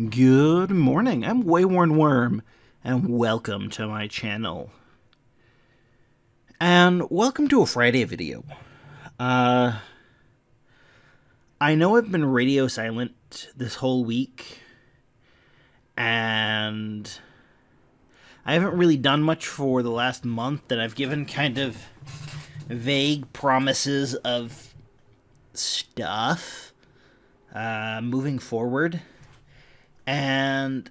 Good morning, I'm WaywornWyrm, and welcome to my channel. And welcome to a Friday video. I know I've been radio silent this whole week, and I haven't really done much for the last month, and I've given kind of vague promises of stuff moving forward. And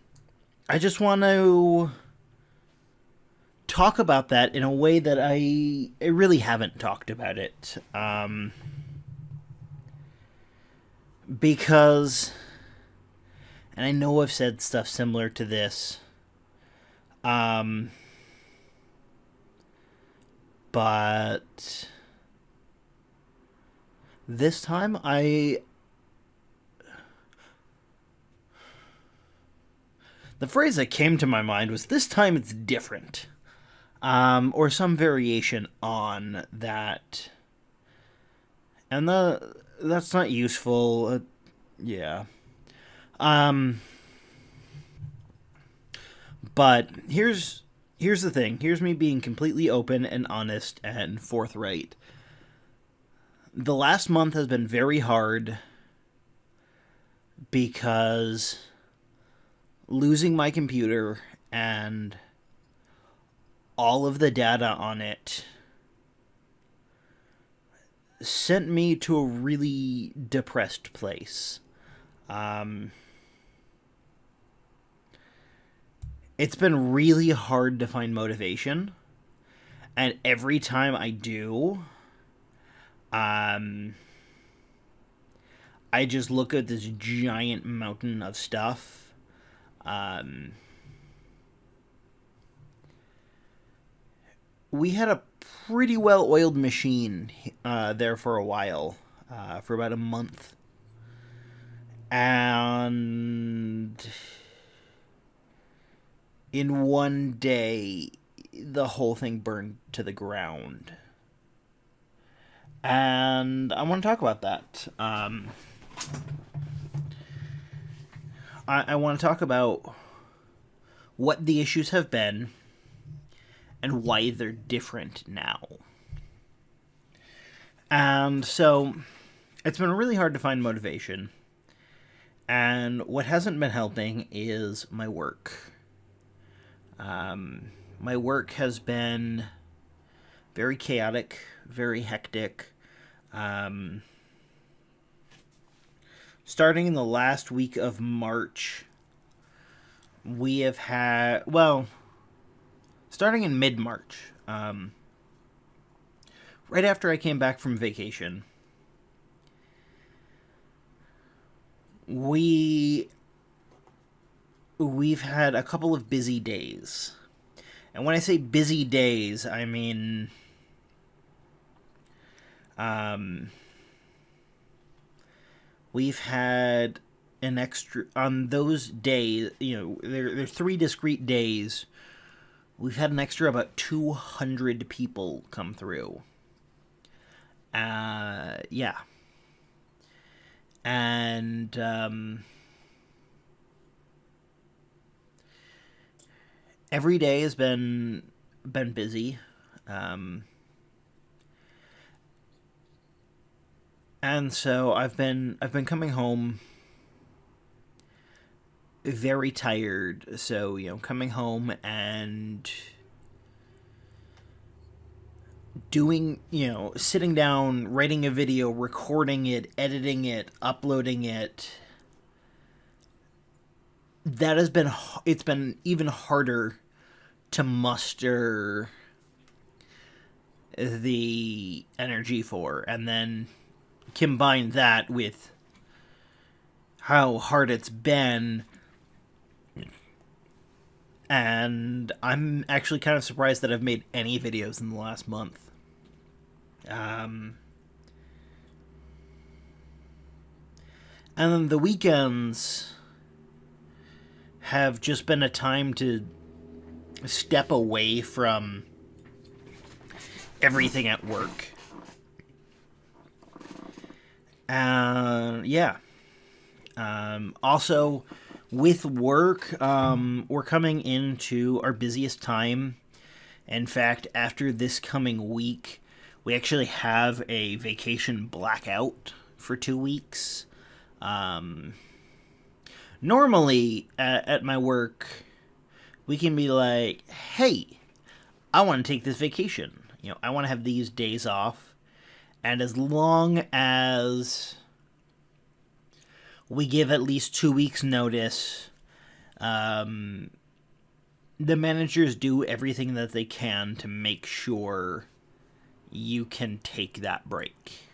I just want to talk about that in a way that I really haven't talked about it. Because, and I know I've said stuff similar to this, but this time the phrase that came to my mind was, this time it's different. Or some variation on that. And that's not useful. Yeah. But here's the thing. Here's me being completely open and honest and forthright. The last month has been very hard because losing my computer and all of the data on it sent me to a really depressed place. It's been really hard to find motivation, and every time I do, I just look at this giant mountain of stuff. We had a pretty well-oiled machine there for a while, for about a month. And in one day, the whole thing burned to the ground. And I want to talk about that. I want to talk about what the issues have been and why they're different now. And so, it's been really hard to find motivation. And what hasn't been helping is my work. My work has been very chaotic, very hectic. Starting in the last week of March, we have had, well, starting in mid-March, right after I came back from vacation, we've had a couple of busy days. And when I say busy days, I mean we've had an extra, on those days, there are 3 discrete days, we've had an extra about 200 people come through. Yeah. And, every day has been busy. And so I've been coming home very tired. So, coming home and doing, sitting down, writing a video, recording it, editing it, uploading it. It's been even harder to muster the energy for. And then combine that with how hard it's been, and I'm actually kind of surprised that I've made any videos in the last month. And then the weekends have just been a time to step away from everything at work. Yeah. Also, With work, we're coming into our busiest time. In fact, after this coming week, we actually have a vacation blackout for 2 weeks. Um, Normally, at my work, we can be like, hey, I want to take this vacation. I want to have these days off. And as long as we give at least 2 weeks' notice, um, the managers do everything that they can to make sure you can take that break.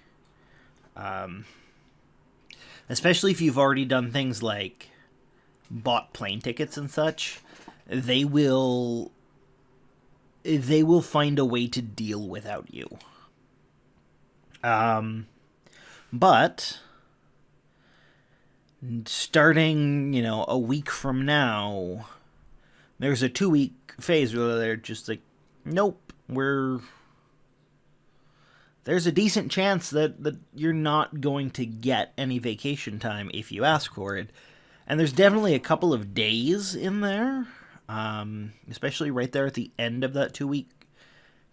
Especially if you've already done things like bought plane tickets and such, they will find a way to deal without you. But starting, a week from now, there's a 2 week phase where they're just like, nope, there's a decent chance that you're not going to get any vacation time if you ask for it. And there's definitely a couple of days in there, especially right there at the end of that 2 week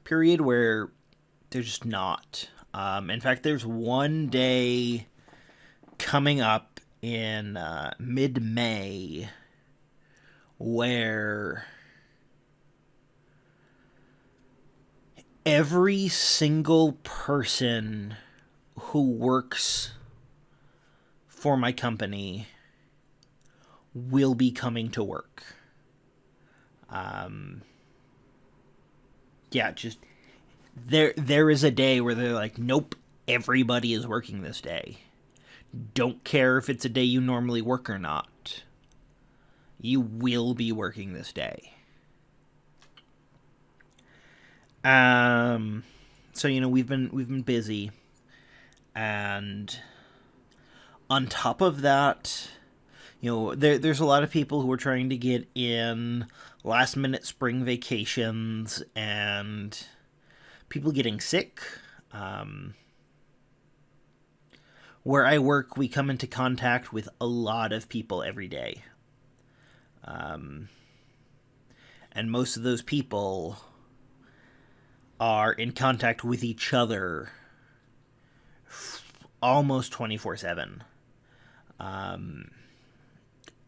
period where they're just not. In fact, there's one day coming up in mid-May where every single person who works for my company will be coming to work. Just there is a day where they're like, nope, everybody is working this day. Don't care if it's a day you normally work or not. You will be working this day. So we've been busy, and on top of that, there's a lot of people who are trying to get in last minute spring vacations and people getting sick. Where I work, we come into contact with a lot of people every day. And most of those people are in contact with each other almost 24/7.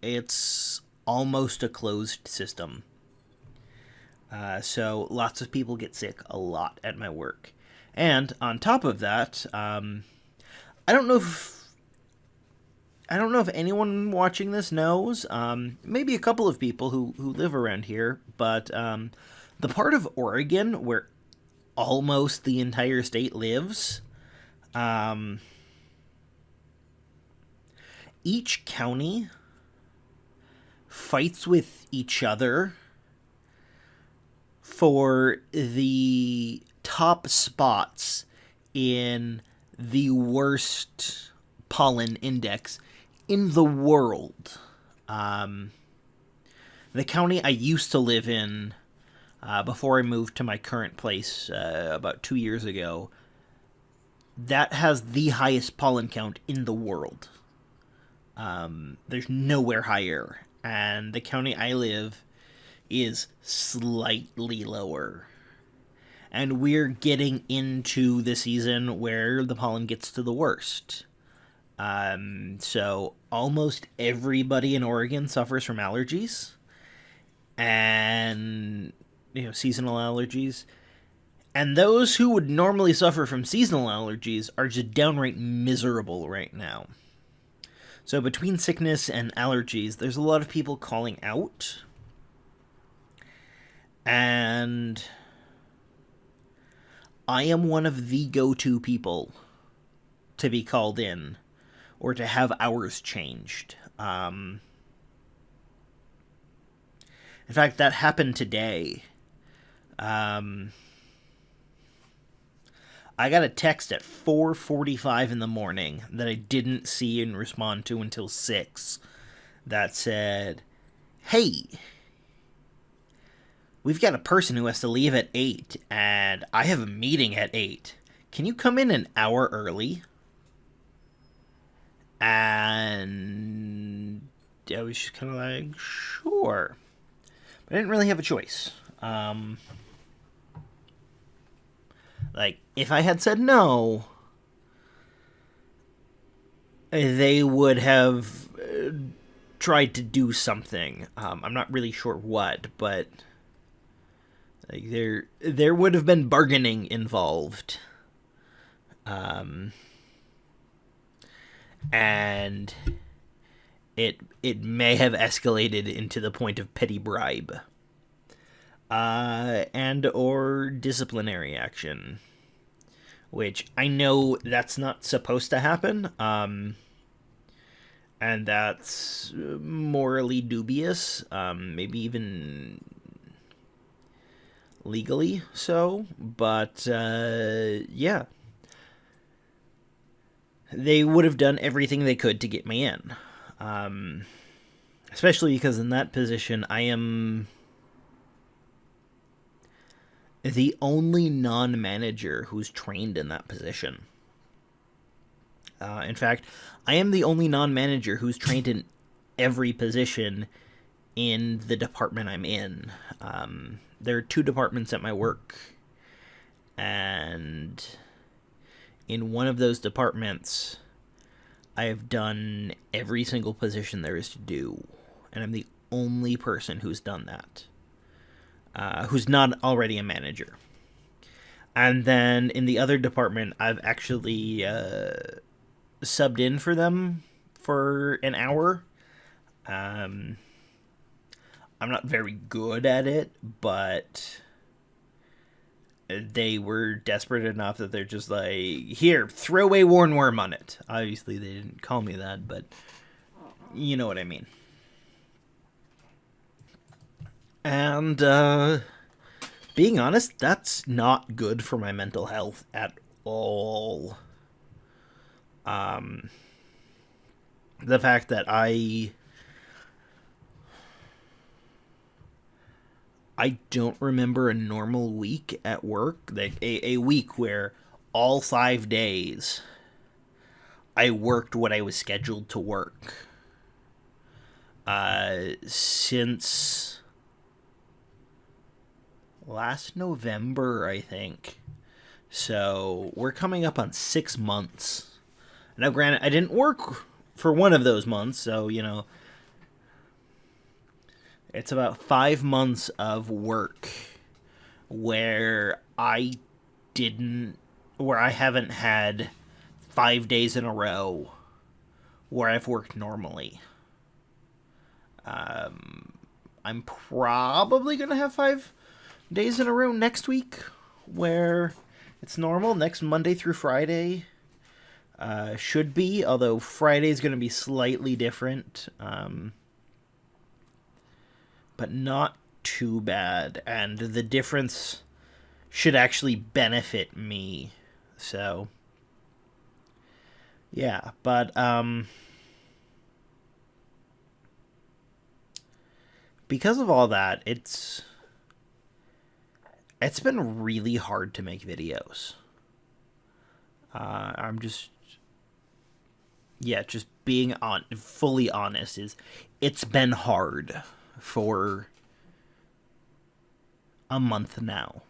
It's almost a closed system. So lots of people get sick a lot at my work. And on top of that, I don't know if anyone watching this knows. Maybe a couple of people who live around here, but the part of Oregon where almost the entire state lives, each county fights with each other for the top spots in the worst pollen index in the world. The county I used to live in before I moved to my current place about 2 years ago, that has the highest pollen count in the world. There's nowhere higher. And the county I live is slightly lower. And we're getting into the season where the pollen gets to the worst. So almost everybody in Oregon suffers from allergies. And, seasonal allergies. And those who would normally suffer from seasonal allergies are just downright miserable right now. So between sickness and allergies, there's a lot of people calling out. And I am one of the go-to people to be called in or to have hours changed. In fact, that happened today. I got a text at 4:45 in the morning that I didn't see and respond to until 6 that said, hey, we've got a person who has to leave at 8, and I have a meeting at 8. Can you come in an hour early? And I was just kind of like, sure. But I didn't really have a choice. Like, if I had said no, they would have tried to do something. I'm not really sure what, but like there would have been bargaining involved. And it may have escalated into the point of petty bribe. And or disciplinary action, which I know that's not supposed to happen, and that's morally dubious, maybe even legally so, but yeah, they would have done everything they could to get me in, especially because in that position I am the only non-manager who's trained in that position. In fact, I am the only non-manager who's trained in every position in the department I'm in. There are 2 departments at my work, and in one of those departments, I have done every single position there is to do, and I'm the only person who's done that. Who's not already a manager. And then in the other department, I've actually subbed in for them for an hour. I'm not very good at it, but they were desperate enough that they're just like, here, throw WaywornWyrm on it. Obviously, they didn't call me that, but you know what I mean. And, being honest, that's not good for my mental health at all. The fact that I don't remember a normal week at work, like a week where all 5 days I worked what I was scheduled to work. Since last November, I think. So we're coming up on 6 months. Now, granted, I didn't work for one of those months, so, you know, it's about 5 months of work where I haven't had 5 days in a row where I've worked normally. I'm probably going to have 5 days in a row next week where it's normal. Next Monday through Friday should be, although Friday is going to be slightly different, but not too bad, and the difference should actually benefit me. So yeah, but because of all that, it's been really hard to make videos. I'm just being fully honest, it's been hard for a month now.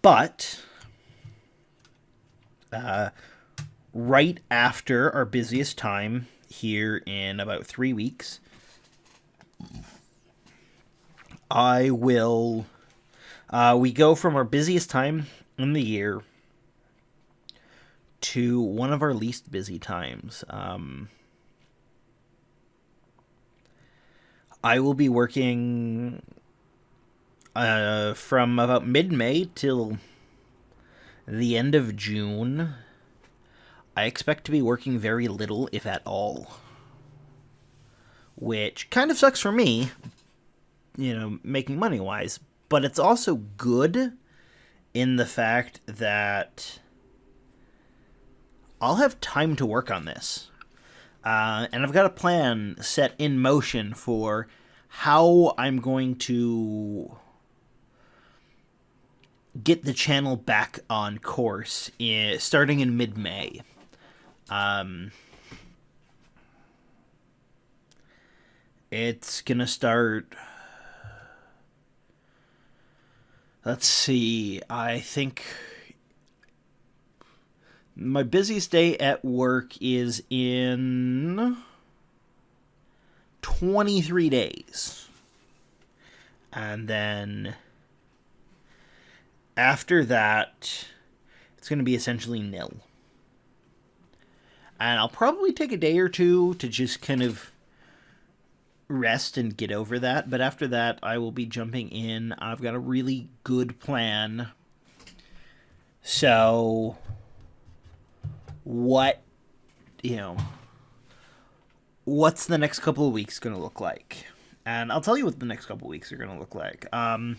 But right after our busiest time here in about 3 weeks, I will we go from our busiest time in the year to one of our least busy times. I will be working from about mid-May till the end of June. I expect to be working very little, if at all. Which kind of sucks for me, you know, making money-wise. But it's also good in the fact that I'll have time to work on this. And I've got a plan set in motion for how I'm going to get the channel back on course starting in mid-May. It's gonna start. Let's see. I think my busiest day at work is in 23 days. And then after that, it's going to be essentially nil. And I'll probably take a day or two to just kind of rest and get over that. But after that, I will be jumping in. I've got a really good plan. So, what's the next couple of weeks going to look like? And I'll tell you what the next couple of weeks are going to look like. I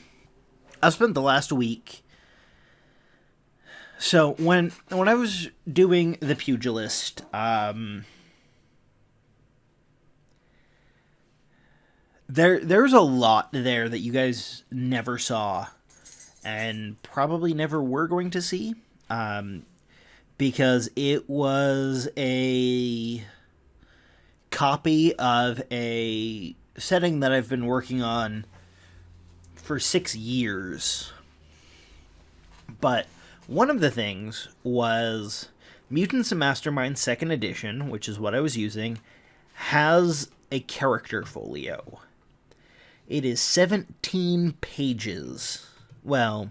spent the last week. So when I was doing the pugilist, there's a lot there that you guys never saw, and probably never were going to see, because it was a copy of a setting that I've been working on for 6 years. But one of the things was Mutants and Masterminds 2nd Edition, which is what I was using, has a character folio. It is 17 pages. Well,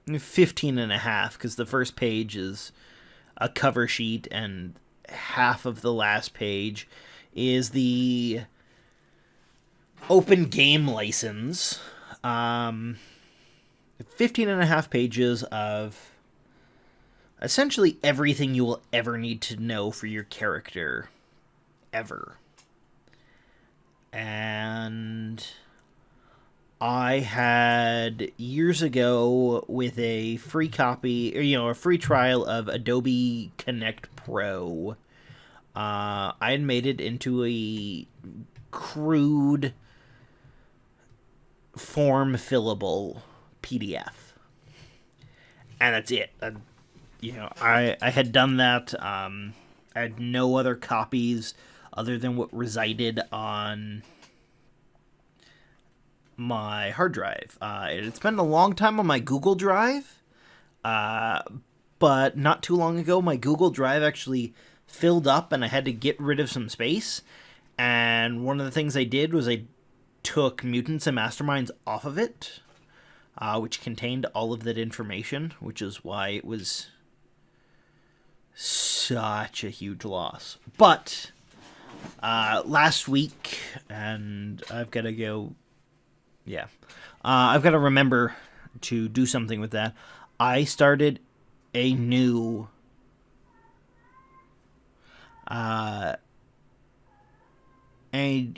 15 and a half, because the first page is a cover sheet, and half of the last page is the open game license. 15 and a half pages of essentially everything you will ever need to know for your character. Ever. And I had years ago, with a free copy, or a free trial of Adobe Connect Pro, I had made it into a crude form fillable PDF, and that's it. I had done that. I had no other copies other than what resided on my hard drive. It's been a long time on my Google Drive, but not too long ago, my Google Drive actually filled up, and I had to get rid of some space. And one of the things I did was I took Mutants and Masterminds off of it, which contained all of that information, which is why it was such a huge loss. But last week, and I've got to go, I've got to remember to do something with that. I started a new a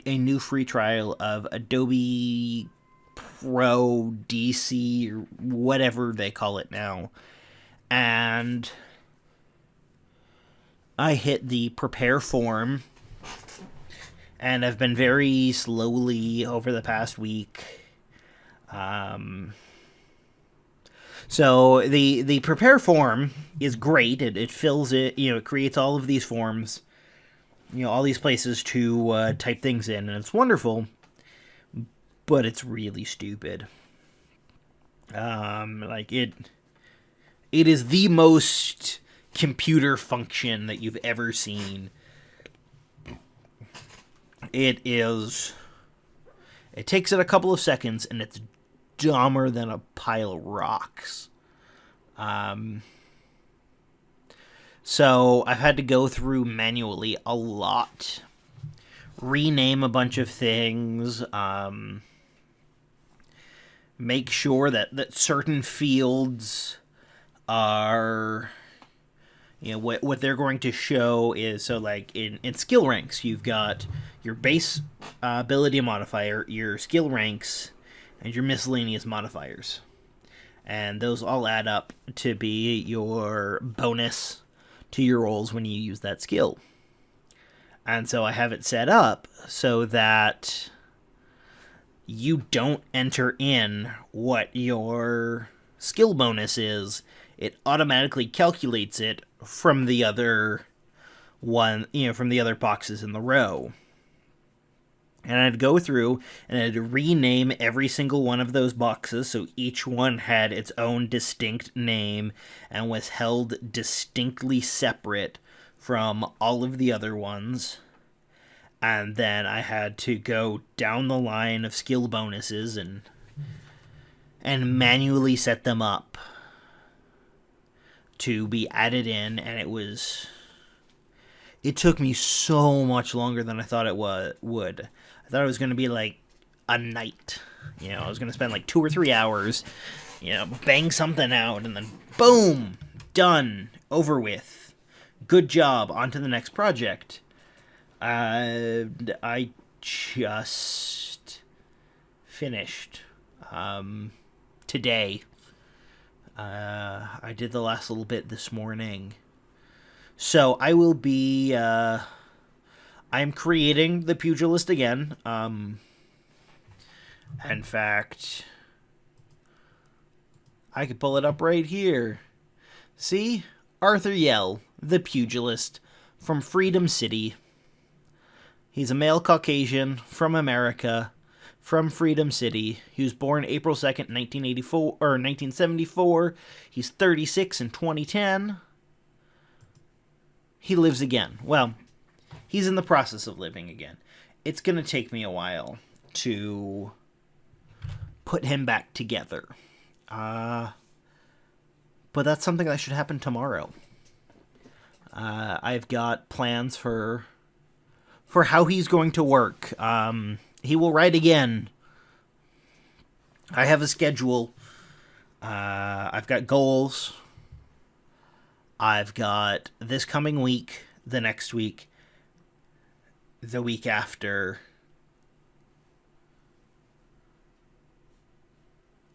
new free trial of Adobe Pro DC, or whatever they call it now, and I hit the prepare form, and I've been very slowly over the past week. So the prepare form is great. It fills it, it creates all of these forms, all these places to type things in, and it's wonderful, but it's really stupid. It is the most computer function that you've ever seen. It takes it a couple of seconds, and it's dumber than a pile of rocks. So I've had to go through manually a lot, rename a bunch of things, make sure that certain fields are, what they're going to show is, so like in skill ranks, you've got your base ability modifier, your skill ranks, and your miscellaneous modifiers. And those all add up to be your bonus to your rolls when you use that skill. And so I have it set up so that you don't enter in what your skill bonus is. It automatically calculates it from the other one, from the other boxes in the row. And I'd go through and I'd rename every single one of those boxes so each one had its own distinct name and was held distinctly separate from all of the other ones. And then I had to go down the line of skill bonuses and manually set them up to be added in, and it took me so much longer than I thought it would. I thought it was going to be like a night. I was going to spend like 2 or 3 hours, bang something out, and then boom, done, over with. Good job, on to the next project. I just finished today. I did the last little bit this morning. So I will be I'm creating the pugilist again. In fact, I could pull it up right here. See? Arthur Yell, the pugilist from Freedom City. He's a male Caucasian from America, from Freedom City. He was born April 2nd, 1974. He's 36 in 2010. He lives again. Well, he's in the process of living again. It's going to take me a while to put him back together. But that's something that should happen tomorrow. I've got plans for how he's going to work. He will write again. I have a schedule. I've got goals. I've got this coming week, the next week, the week after,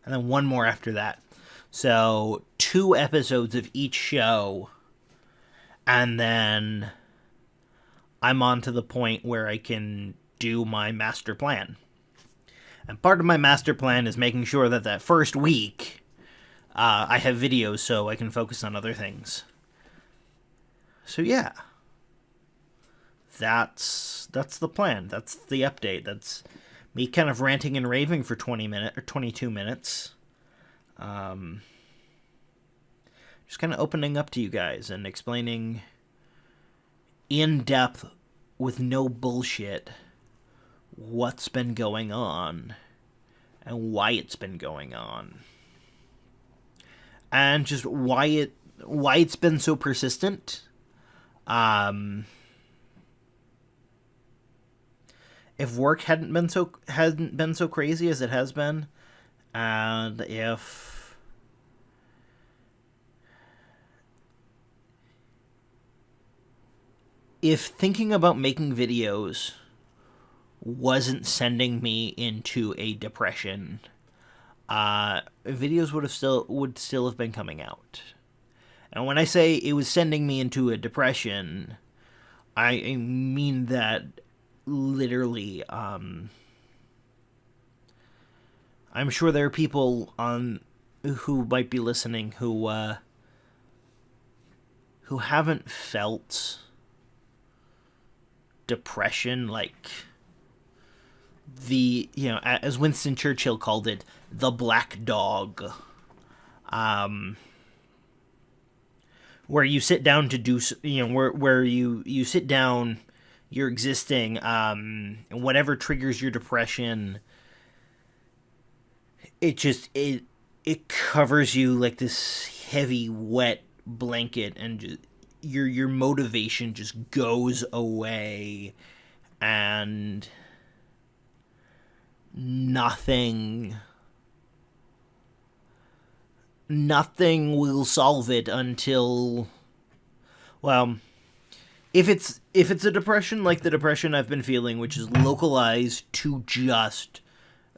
and then one more after that. So 2 episodes of each show, and then I'm on to the point where I can do my master plan. And part of my master plan is making sure that first week I have videos so I can focus on other things. So yeah, that's the plan. That's the update. That's me kind of ranting and raving for 20 minutes or 22 minutes. Just kind of opening up to you guys and explaining in depth with no bullshit what's been going on and why it's been going on. And just why it's been so persistent. If work hadn't been so crazy as it has been, and if thinking about making videos wasn't sending me into a depression, videos would still have been coming out. And when I say it was sending me into a depression, I mean that literally. I'm sure there are people who might be listening who haven't felt depression like as Winston Churchill called it, the black dog. Where you sit down to do, where you sit down, you're existing, whatever triggers your depression, it covers you like this heavy, wet blanket, and just, your motivation just goes away, and nothing will solve it until, well, if it's a depression like the depression I've been feeling, which is localized to just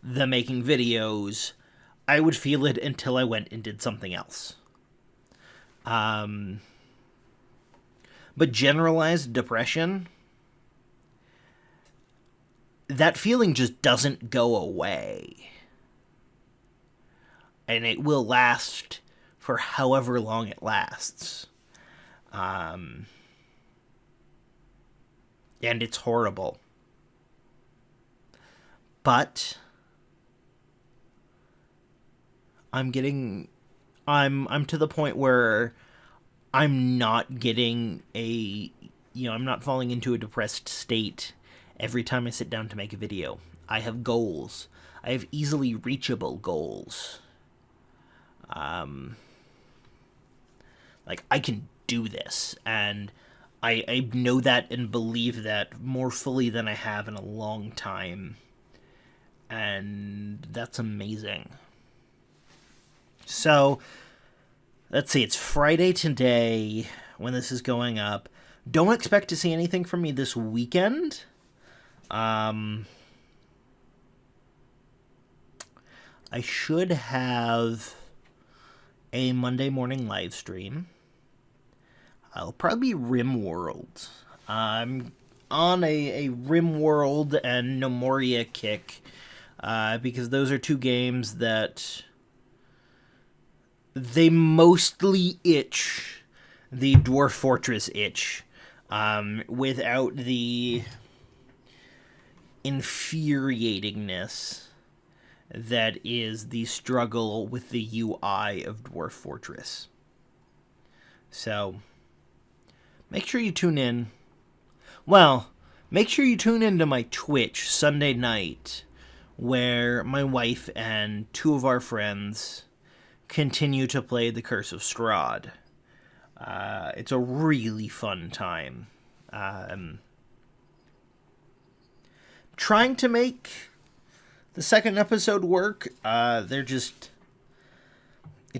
the making videos, I would feel it until I went and did something else. But generalized depression, that feeling just doesn't go away. And it will last for however long it lasts. And it's horrible. But I'm to the point where I'm not getting I'm not falling into a depressed state every time I sit down to make a video. I have goals. I have easily reachable goals. Like, I can do this, and I know that and believe that more fully than I have in a long time. And that's amazing. So, let's see, it's Friday today when this is going up. Don't expect to see anything from me this weekend. I should have a Monday morning live stream. I'll probably be RimWorld. I'm on a RimWorld and Nomoria kick, because those are two games that they mostly itch the Dwarf Fortress itch, without the infuriatingness that is the struggle with the UI of Dwarf Fortress. So, make sure you tune in. Well, make sure you tune into my Twitch Sunday night, where my wife and two of our friends continue to play The Curse of Strahd. It's a really fun time. Trying to make the second episode work. They're just...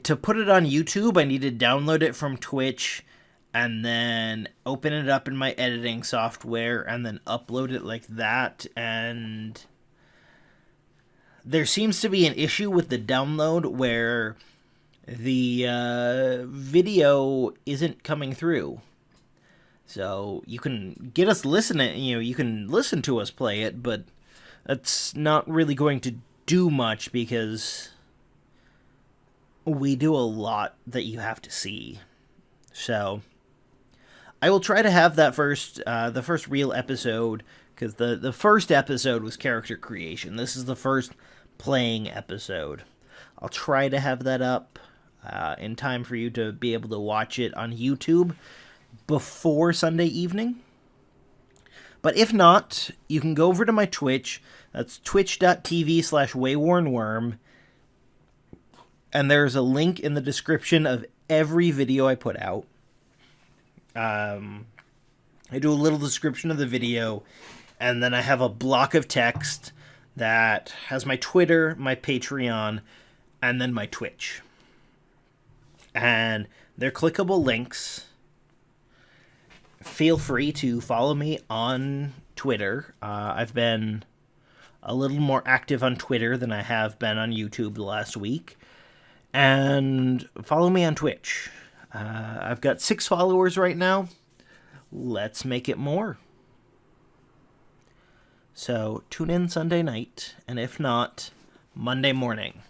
To put it on YouTube, I need to download it from Twitch and then open it up in my editing software and then upload it like that. And there seems to be an issue with the download where the video isn't coming through. So you can get us listening, you can listen to us play it, but that's not really going to do much because we do a lot that you have to see. So I will try to have that the first real episode, because the first episode was character creation. This is the first playing episode. I'll try to have that up in time for you to be able to watch it on YouTube before Sunday evening. But if not, you can go over to my Twitch. That's twitch.tv/WaywornWyrm. And there's a link in the description of every video I put out. I do a little description of the video, and then I have a block of text that has my Twitter, my Patreon, and then my Twitch. And they're clickable links. Feel free to follow me on Twitter. I've been a little more active on Twitter than I have been on YouTube the last week. And follow me on Twitch. I've got 6 followers right now. Let's make it more. So tune in Sunday night, and if not, Monday morning.